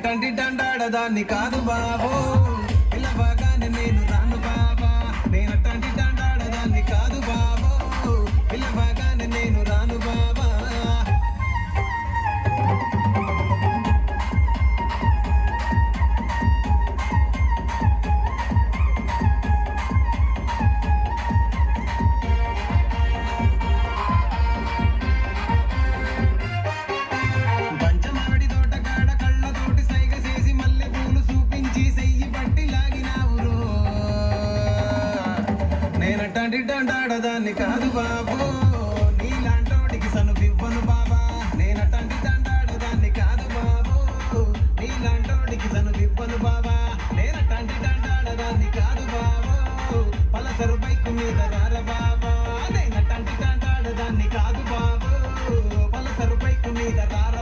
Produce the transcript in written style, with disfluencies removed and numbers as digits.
నేనట్టంటి దండాడదాన్ని కాదు బాబో పిల్లబాగానే నేను రాను బాబా నేనట్టంటి దండాడదాన్ని కాదు బాబో పిల్లబాగానే నేను రాను బాబా నేనట్టంటి దండాడదాన్ని కాదు బాబు నీలాంటోడికి సనుపివ్వను బాబా నేనట్టంటి దండాడదాన్ని కాదు బాబు నీలాంటోడికి సనుపివ్వను బాబా నేనట్టంటి దండాడదాన్ని కాదు బాబు పలసరు బైకు మీద రార బాబా నేనట్టంటి దండాడదాన్ని కాదు బాబు పలసరు బైకు మీద రార